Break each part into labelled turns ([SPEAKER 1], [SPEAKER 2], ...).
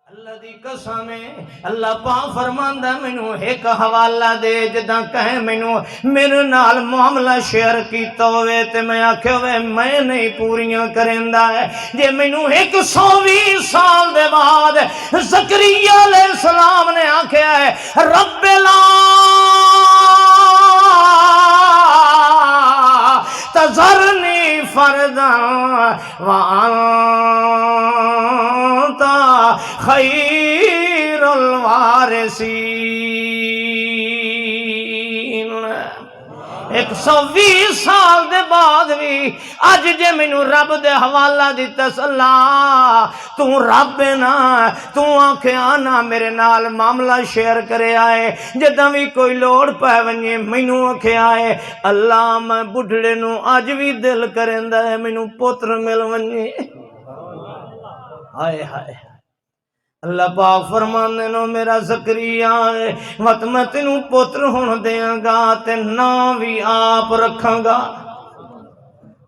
[SPEAKER 1] اللہ دی قسم ہے اللہ پاک فرماندا مینوں ایک حوالہ دے جداں کہے مینوں میرے نال معاملہ شیئر کیتا ہوئے تے میں آکھیا ہوئے میں نہیں پوریاں کریندا ہے جے مینوں 120 سال دے بعد زکریا علیہ السلام نے آکھیا ہے رب لا تذرنی فردا خیر الوارثین 120 سال دے بعد بھی اج جے مینوں رب دے حوالہ دتا اللہ تو رب نا تو آکھیا نا میرے نال معاملہ شیئر کرے آئے جداں بھی کوئی لوڑ پے ونجے مینوں آکھیا ہے اللہ میں بڈھڑے نو اج بھی دل کریندا ہے مینوں پتر مل ونجے ہائے ہائے اللہ پاک فرماندے نو میرا زکریا ہے وقت میں تینوں پتر ہون دیاں گا تے نام بھی آپ رکھاں گا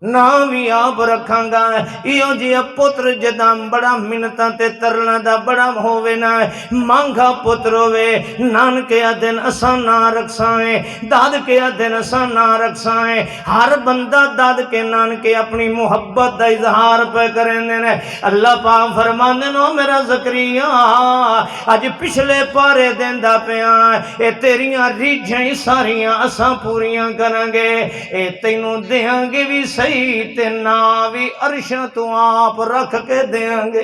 [SPEAKER 1] نام بھی آپ رکھاں گا ایو جی پتر جداں بڑا منتاں تے ترنا دا بڑا ہووے نا مانگا پتر ہووے نانکے دن اساں نا رکھسائیں داد کے دن اساں نا رکھسائیں ہر بندہ داد کے نانکے اپنی محبت دا اظہار پہ کریں دینے اللہ پاک فرماندے نو میرا زکریا اج پچھلے پارے دن دا پیاں اے تیریاں ریجھیں ساریاں اساں پوریاں کرانگے اے تینوں دیاں گے بھی صحیح تے نا بھی عرشاں تو آپ رکھ کے دیاں گے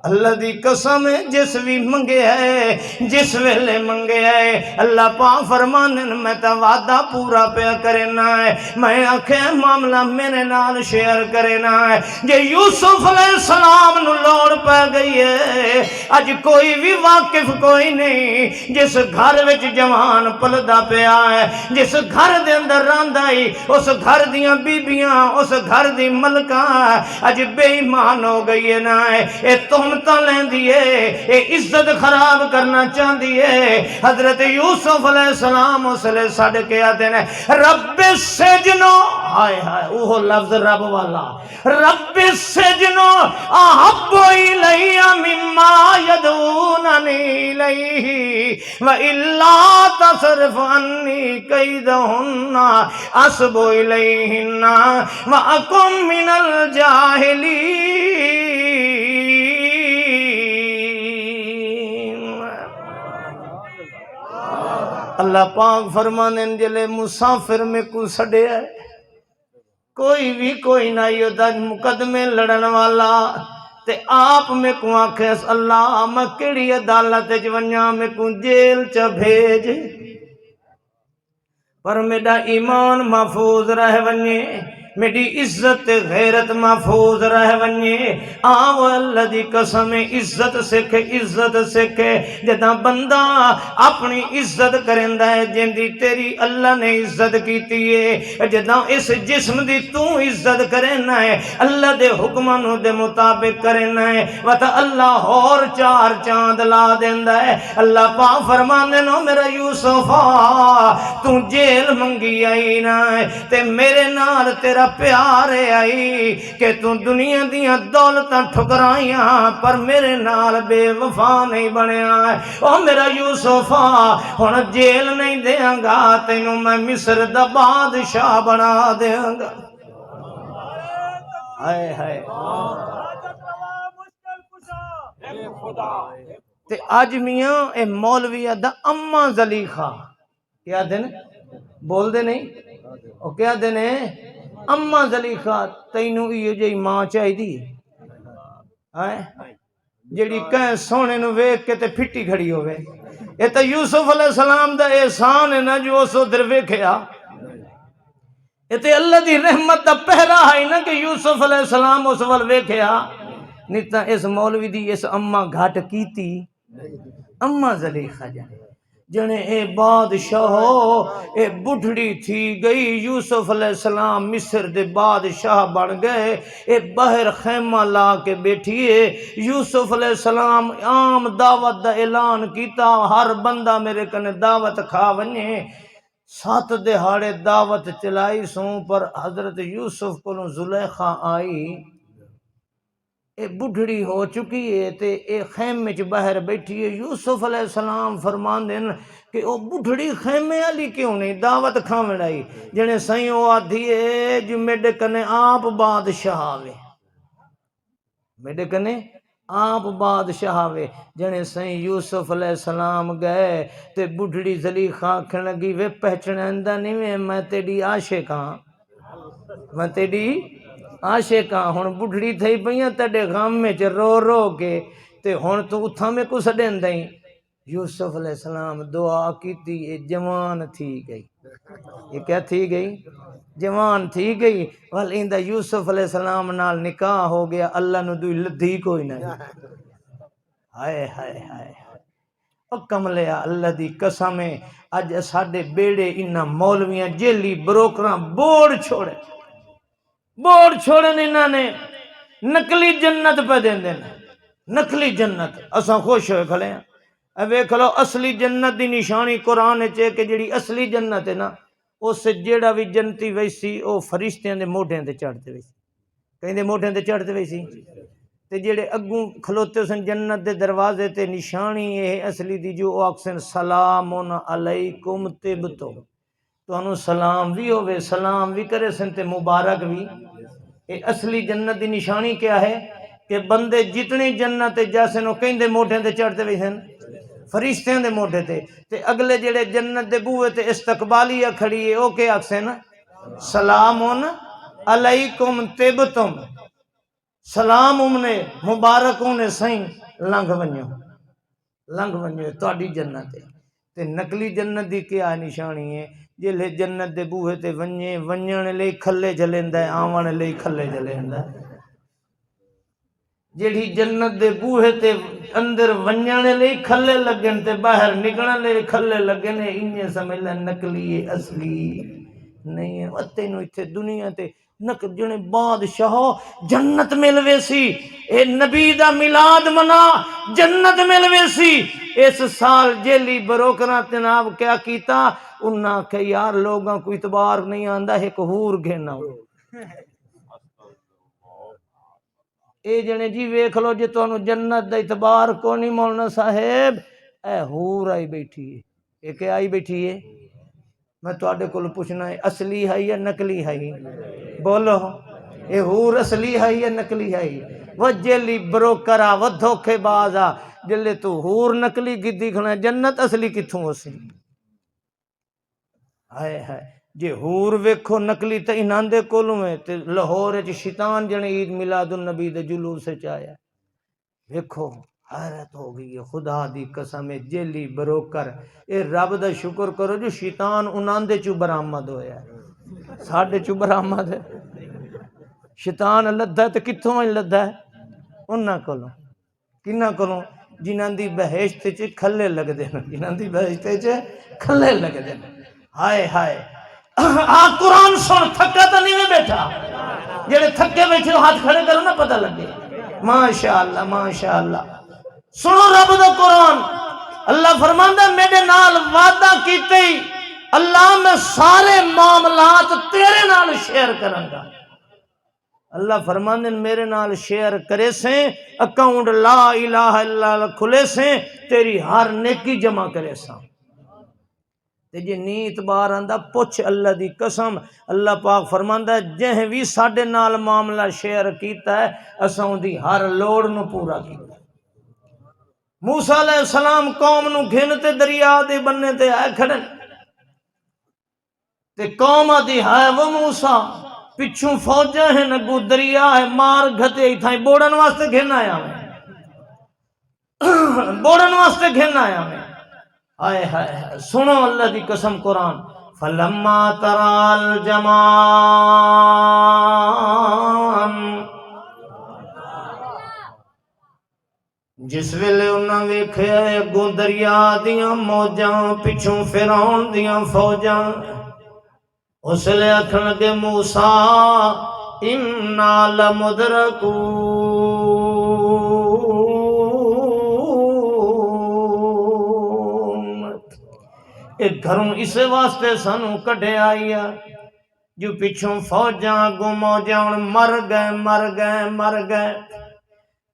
[SPEAKER 1] اللہ دی قسم ہے جس بھی منگے ہے جس ویلے منگے ہے اللہ پاک فرمانے میں تا وعدہ پورا پیا کرنا ہے میں آکھے معاملہ میرے نال شیئر کرنا ہے جے یوسف علیہ السلام نو لوڑ پہ گئی ہے اج کوئی بھی واقف کوئی نہیں جس گھر وچ جوان پلدا پیا ہے جس گھر دے اندر راندائی اس گھر دیاں بیبیاں اس گھر دی ملکاں اج بے ایمان ہو گئی ہے نا اے تم لین دیئے اے عزت خراب کرنا چاہن دیئے حضرت یوسف علیہ السلام اس لئے ساڑھ کے آتے ہیں رب سجنو ہائے ہائے اوہ لفظ رب والا رب سجنو احب الی مما یدوننی الیہ وَإِلَّا تَصْرِفْ عَنِّی کَیْدَهُنَّ أَصْبُ إِلَیْهِنَّ وَأَکُن مِّنَ الْجَاہِلِینَ اللہ پاک فرمانے جلے مسافر میں کو سڑے ہے کوئی بھی کوئی نہ یہ مقدمے لڑن والا تے آپ میں کو آنکھیں اللہ میں کیڑی عدالت جونیاں میں کو جیل چا بھیج پر میرا ایمان محفوظ رہ ونجے میری عزت غیرت محفوظ رہ ونجے آو اللہ دی قسم عزت سکھے جداں بندہ اپنی عزت کرندہ ہے جندی تیری اللہ نے عزت کیتی ہے جداں اس جسم دی تو عزت کرنا ہے اللہ دے حکمانوں دے مطابق کرنا ہے وطا اللہ اور چار چاند لا دیندہ ہے اللہ پاک فرمانے نو میرا یوسف تو جیل منگی آئی نا ہے تے میرے نال تیرا پیارے آئی کہ تو دنیا دیاں دولتاں ٹھکرائیاں پر میرے نال بے وفا نہیں بنیا ہے او میرا یوسف ہن جیل نہیں دیاں گا تینوں میں مصر دا بادشاہ بنا دیاں گا ہائے ہائے تے آج میاں اے مولوی دا اماں زلیخہ کیا دن بول دے نہیں او کیا دن ہے اماں زلیخہ تینوں یہ جی ماں چاہی دی جیڑی کہیں سونے نو ویک کے تے پھٹی کھڑی ہوئے یہ تو یوسف علیہ السلام دا احسان ہے نا جو اسو در ویکھیا یہ تو اللہ دی رحمت دا پہرا ہے نا کہ یوسف علیہ السلام اس ول ویکھیا نیتا اس مولوی دی اس اماں گھاٹ کیتی اماں زلیخہ جنے اے بادشاہ اے بڑھڑی تھی گئی یوسف علیہ السلام مصر دے بادشاہ بن گئے اے باہر خیمہ لا کے بیٹھیے یوسف علیہ السلام عام دعوت دا اعلان کیتا ہر بندہ میرے کنے دعوت کھا ونجے 7 دہاڑے دعوت چلائی سوں پر حضرت یوسف کو زلیخہ آئی اے بڑھڑی ہو چکی ہے تے اے خیمے چ باہر بیٹھی ہے. یوسف علیہ السلام فرماندے ہیں کہ او بڑھڑی خیمے والی کیوں نہیں دعوت کھاویں آئی جنے سائیں او آدھی ہے جو میڈے کنے آپ بادشاہ آوے میڈے کنے آپ بادشاہ آوے. جنے سائیں یوسف علیہ السلام گئے تے بڑھڑی زلیخا آکھن لگی وے پہچاندا نہیں وے میں تیری عاشق ہاں میں تیری عاشق ہاں. ہن بڑھڑی تھئی پئیاں تیرے غم وچ رو رو کے تے ہن تو اتھاں میں کو سڈیندا یوسف علیہ السلام دعا کیتی اے جوان تھی گئی. یہ کیا تھی گئی؟ جوان تھی گئی. ول ایندا یوسف علیہ السلام نال نکاح ہو گیا. اللہ نو دوئی لدھی کوئی نہیں. ہائے ہائے ہائے او کملیا اللہ دی قسم ہے اج ساڈے بیڑے انہاں مولویاں جیلی بروکراں بوڑ چھوڑن انہاں نے نقلی جنت پہ دیندے نے نقلی جنت. اساں خوش ہوئے کھڑے ہیں. اے ویکھ لو اصلی جنت دی نشانی قرآن وچ ہے کہ جڑی اصلی جنت ہے نا اس جیڑا بھی جنتی ویسی او فرشتیاں دے موڈھیاں تے چڑھتے ویسی کہیں دے موڈھیاں تے چڑھتے ویسی تے جڑے اگوں کھلوتے سن جنت دے دروازے تے نشانی ہے اصلی دی جو آکسن سلام علیکم طبتم تو سلام بھی ہوئے سلام بھی کرے سن تے مبارک بھی. اے اصلی جنت دی نشانی کیا ہے کہ بندے جتنی جنت جیسے کہیں دے موڈھے تے چڑھتے بھی سن فرشتیاں دے موڈھے تے اگلے جڑے جنت دے بوئے تے استقبالیہ کھڑی ہے او کہ آکسن سلام علیکم طبتم سلام امنے مبارک امنے سائیں لنگ ونجو تہاڈی جنت ہے. تے نقلی جنت دی کیا نشانی ہے جلے جنت دے بوہے تے ونجن لئی کھلے جلیندا ہے آون لئی کھلے جلیندا ہے. جیڑی جنت دے بوہے تے اندر ونجن لئی کھلے لگن تے باہر نکلن لئی کھلے لگن انہیں سمجھ لے نقلی اصلی نہیں ہے. تینوں ایتھے دنیا تے جنے بادشاہ جنت ملوے سی اے نبی دا میلاد منا جنت ملوے سی. اس سال جیلی بروکراں تناب کیا کیتا انہاں کہ یار لوگاں کو اعتبار نہیں آندا ایک حور گھنا اے جنے جی ویکھ لو جے تانوں جنت دا اعتبار کو نہیں مولانا صاحب اے حور آئی بیٹھی ہے. اے کہ آئی بیٹھی ہے میں تواڈے کول پوچھنا ہے اصلی ہے یا نقلی ہے بولو اے حور اصلی ہے یا نقلی ہے؟ وہ جیلی بروکرا وہ دھوکے بازا جلے تو حور نقلی گدی کھنا جنت اصلی کتھوں ہو سی. ہائے ہائے جے حور ویکھو نقلی تے انہاں دے کولوں ہے تے لاہور وچ شیطان جنے عید میلاد النبی دے جلوس وچ آیا ویکھو حیرت ہو گئی ہے. خدا دی قسم ہے جیلی بروکر اے رب دا شکر کرو جو شیطان انہاں دے چوں برآمد ہویا ہے ساڈے چوں برآمد ہے. شیطان لدھا ہے تے کتھوں لدھا ہے انہاں کولوں کنہاں کولوں جنہاں دی بہشت وچ کھلے لگدے نے جنہاں دی بہشت وچ کھلے لگدے نے. ہائے ہائے آ قرآن سن تھکا تو نہیں میں بیٹھا جڑے تھکے بیٹھے ہو ہاتھ کھڑے کرو نا پتہ لگے. ماشاءاللہ ماشاءاللہ سنو رب دا قرآن. اللہ فرماندا میرے نال وعدہ کیتے ہی اللہ میں سارے معاملات تیرے نال شیئر کروں گا. اللہ فرماندے میرے نال شیئر کرے سے اکاؤنٹ لا الہ الا اللہ کھلے سے تیری ہر نیکی جمع کرے سا. تے جے نیت بار آندا پوچھ اللہ دی قسم. اللہ پاک فرماندا جہ بھی ساڈے نال معاملہ شیئر کیتا ہے اساں دی ہر لوڑ نو پورا کیتا. موسیٰ علیہ السلام قوم نو گھن تے دریا دے بننے تے آئے کھڑن تے قوم آدھی ہائے وہ موسیٰ پچھوں فوجیں ہیں نگو دریا ہے مار گھتے ہی تھائیں بوڑن واسطے گھن آیا میں بوڑن واسطے گھن آیا میں. آئے ہائے سنو اللہ دی قسم قرآن. فلما ترى الجمعان جس ویلے انہاں ویکھیا اگوں دریا دیاں موجاں پچھوں فرعون دیاں فوجاں اس لئے آکھن لگے موسیٰ انا لمدرکون ایک گھروں اسے واسطے سانوں کٹے آئیا جو پچھوں فوجاں گو موجاں مر گئے.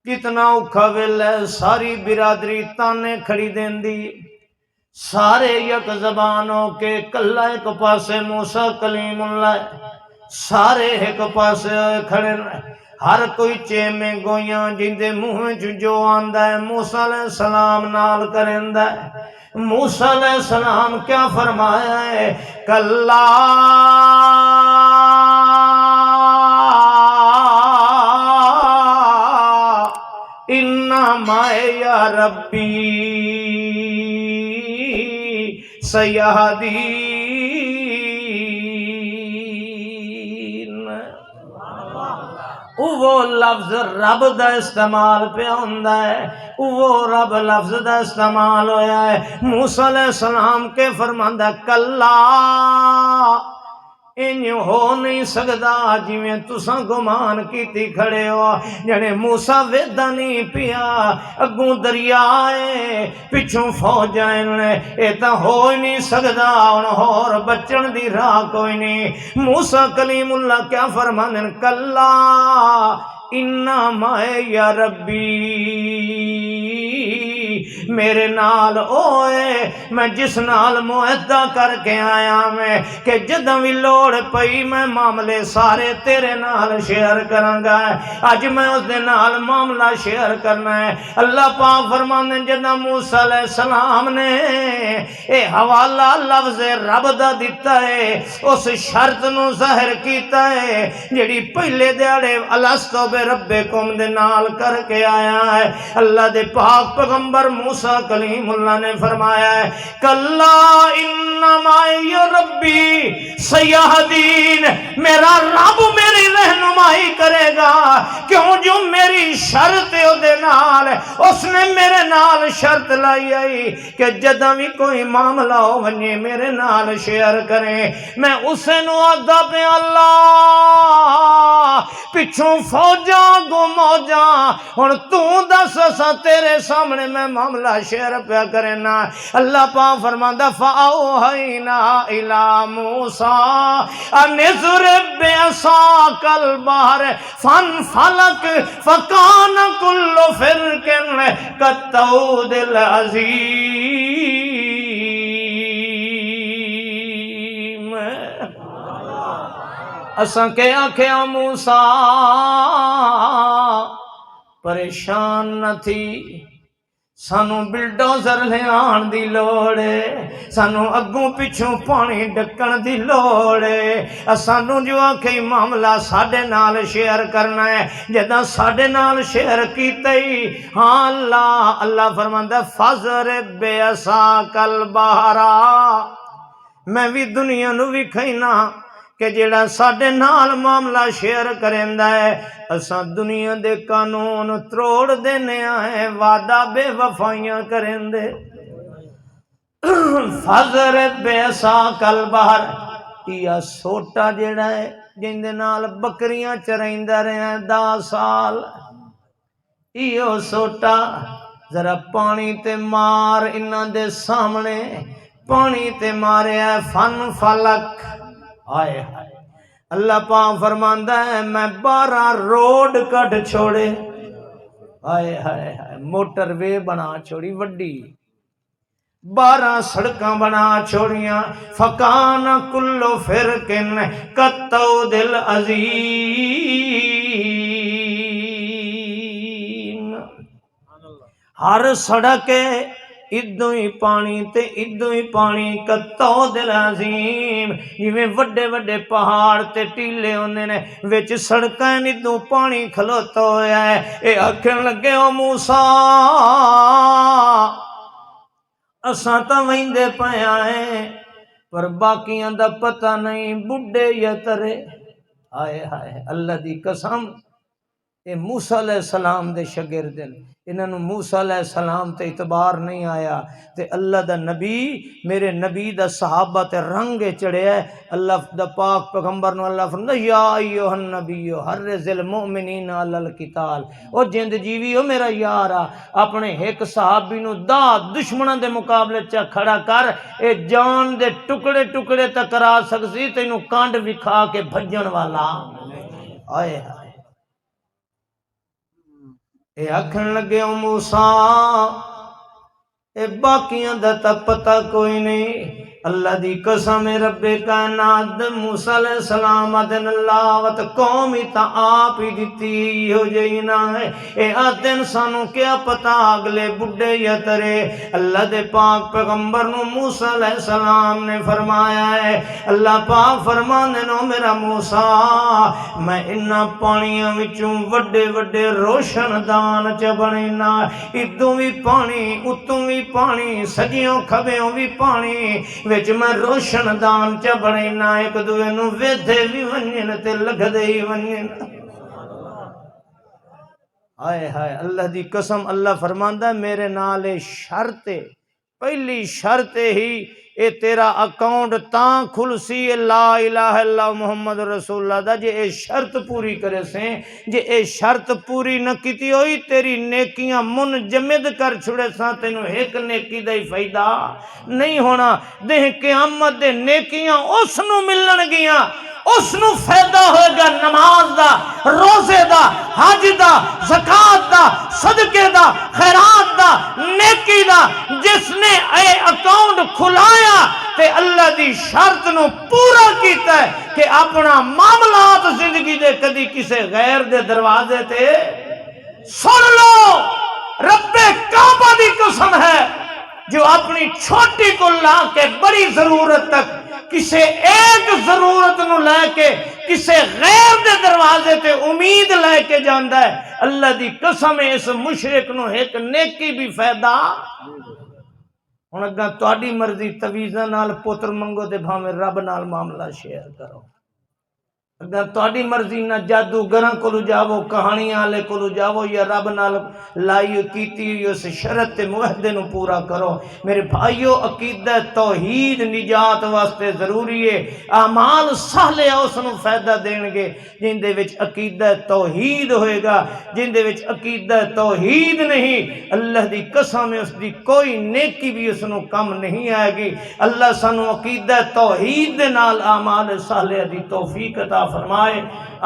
[SPEAKER 1] کتنا اوکھا ویلا ہے، ساری برادری تانے کھڑی دیندی، سارے یک زبان ہو کے کلا ایک پاسے موسیٰ کلیم اللہ ہے، سارے ایک پاسے ہوئے کھڑے رہے، ہر کوئی چیمے گویاں جندے منہ جو آندہ ہے موسیٰ علیہ السلام نال کرندہ ہے۔ موسیٰ علیہ السلام کیا فرمایا ہے؟ کلا انما یا ربی سیہدین۔ وہ لفظ رب دا استعمال پہ ہوندا ہے، وہ رب لفظ دا استعمال ہویا ہے۔ موسیٰ علیہ السلام کے فرماندہ کلا انج ہو نہیں سکدا جویں تساں گمان کیتی کھڑے ہو، جنے موسیٰ ویدا نہیں پیا، اگوں دریا ہے پچھوں فوجاں اے تاں ہو ہی نہیں سکدا، ہن ہور بچن دی راہ کوئی نہیں۔ موسیٰ کلیم اللہ کیا فرماندے؟ کلا انما یا ربی میرے نال اوئے میں جس نال معاہدہ کر کے آیا میں کہ جدوں بھی لوڑ پئی میں معاملے سارے تیرے نال شیئر کرانگا، اج میں اس دے نال معاملہ شیئر کرنا ہے۔ اللہ پاک فرماندے جدوں موسیٰ علیہ السلام نے اے حوالہ لفظ رب دا دیتا ہے، اس شرط نو ظاہر کیتا ہے جڑی پہلے دیاڑے الستو بربکم دے نال کر کے آیا ہے۔ اللہ دے پاک پیغمبر موسیٰ کلیم اللہ نے فرمایا ہے کلا انما یا ربی سیہدین، میرا رب میری رہنمائی کرے گا، کیوں جو میری شرط ہے دے نال، اس نے میرے نال شرط لائی آئی کہ جدہ بھی کوئی معاملہ ہو ونجے میرے نال شیئر کریں۔ میں اسے نو آدھا پہ اللہ پچھوں فوجاں گو موجاں، ہن تو دس سا تیرے سامنے میں معاملہ شیئر پہ کرنا۔ اللہ پاک فرماندا فاوحینا الی موسیٰ ان اضرب بعصاک البحر فانفلق فکان کل فرق کالطود العظیم۔ اساں کے آکھیا موسیٰ پریشان نہ تھی، سانو بلڈوزر لے آن دی لوڑے، سانو اگوں پچھوں پانی ڈکن دی لوڑے، سانو جو آکھے معاملہ ساڑے نال شیئر کرنا ہے، جدہ ساڑے نال شیئر کیتے ہی ہاں اللہ فرماندہ فَضْرِب بِعَصَاکَ الْبَحْرَ، میں بھی دنیا نو بھی کھینا کہ جیڑا ساڑے نال معاملہ شیئر کرندہ ہے، اساں دنیا دے قانون تروڑ دینے آئے، وعدہ بے وفائیاں کرندے۔ فَضْرِب بِعَصَاکَ الْبَحْرَ، یہ سوٹا جیڑا ہے جن دے نال بکریاں چرائندہ رہے ہیں 10 سال، یہ سوٹا ذرا پانی تے مار، انہاں دے سامنے پانی تے مارے ہے، فن فلک، آئے ہائے اللہ پاک فرماندہ ہے میں 12 روڈ کٹ چھوڑے، آئے ہائے ہائے موٹر وے بنا چھوڑی وڈی، 12 سڑکاں بنا چھوڑیاں، فکان کل فرقن کالطود العظیم۔ ہر سڑک ادوں ہی پانی تے ادوں ہی پانی، کالطود العظیم، جویں وڈے وڈے پہاڑ تے ٹیلے ہوندے نے، وچ سڑکاں ادوں پانی کھلوتا ہویا ہے۔ اے آکھن لگے او موسیٰ اساں تاں ویندے پئے آئے پر باقیاں دا پتہ نہیں بڈھے یا ترے، آئے ہائے اللہ دی قسم اے موسیٰ علیہ السلام دے شاگرد نے، انہاں نوں موسیٰ علیہ السلام تے اعتبار نہیں آیا تے اللہ دا نبی میرے نبی دا صحابہ تے رنگ چڑھیا ہے۔ اللہ دا پاک پیغمبر نو اللہ فرماتا یا ایھا النبی حرض المؤمنین علی القتال، او جند جیوی او میرا یارا اپنے ایک صحابی نو دا دشمناں دے مقابلے چا کھڑا کر، اے جان دے ٹکڑے ٹکڑے تک کرا سکسی، تینوں کانڈ وکھا کے بھجن والا، آئے ہائے اے آکھن لگے او موسیٰ اے باقیاں دا تا پتہ کوئی نہیں، اللہ دی قسم رب کائنات موسیٰ علیہ السلام آدن اللہ وط قومی تا آپ ہی دیتی ہو جائینا ہے، اے آدن سانو کیا پتا اگلے بڑھے یا ترے۔ اللہ دے پاک پیغمبر نو موسیٰ علیہ السلام نے فرمایا ہے، اللہ پاک فرمانے نو میرا موسیٰ میں انہا پانیاں وچوں وڈے وڈے روشن دان چا بنینا، ادوں بھی پانی اتوں بھی پانی سجیوں کھبیوں بھی پانی وچ میں روشن دان چا بنینا، ایک دوے نو ویدھے بھی ونجن تے لگ دے ہی ونجن۔ آئے ہائے اللہ دی قسم اللہ فرماندہ ہے میرے نالے شرط پہلی شرط ہی اے تیرا اکاؤنٹ تاں کھل سی لا الہ الا اللہ محمد رسول اللہ دا جے اے شرط پوری کرے سیں، جے اے شرط پوری نہ کیتی ہوئی تیری نیکیاں منجمد کر چھڑے ساں، تینوں ایک نیکی دا ہی فائدہ نہیں ہونا، دے قیامت دے نیکیاں اس نو ملن گیاں، اس نو فائدہ ہوئے گا نماز دا، روزے دا، حج دا، زکاة دا، صدقے دا، خیرات دا، نیکی دا، جس نے اے اکاؤنٹ کھلایا تے اللہ دی شرط نو پورا کیتا ہے کہ اپنا معاملات زندگی دے کدی کسے غیر دے دروازے تے سن لو رب کعبہ دی قسم ہے جو اپنی چھوٹی کو لا کے بڑی ضرورت تک کسے ایک ضرورت نو لے کے کسے غیر دے دروازے تے امید لے کے جاندہ ہے، اللہ دی قسم اس مشرک نو ایک نیکی بھی فائدہ۔ ہن اگاں تہاڈی مرضی تویزاں نال پتر منگو تے بھاویں رب نال معاملہ شیئر کرو، اگر تہاڈی مرضی نہ جادوگراں کولو جاؤ کہانیاں والے کولو جاؤ یا رب نال لائی کیتی ہوئی اس شرط تے معاہدے نو پورا کرو۔ میرے بھائیو عقیدہ توحید نجات واسطے ضروری ہے، اعمال صالحہ اس نو فائدہ دین گے جن دے وچ عقیدہ توحید ہوئے گا، جن دے وچ عقیدہ توحید نہیں اللہ دی قسم اس دی کوئی نیکی بھی اس نو کم نہیں آئے گی۔ اللہ سانو عقیدہ توحید دے نال اعمال صالحہ دی توفیق عطا فرمائے۔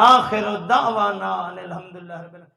[SPEAKER 1] آخر دعوانا الحمدللہ رب العالمین۔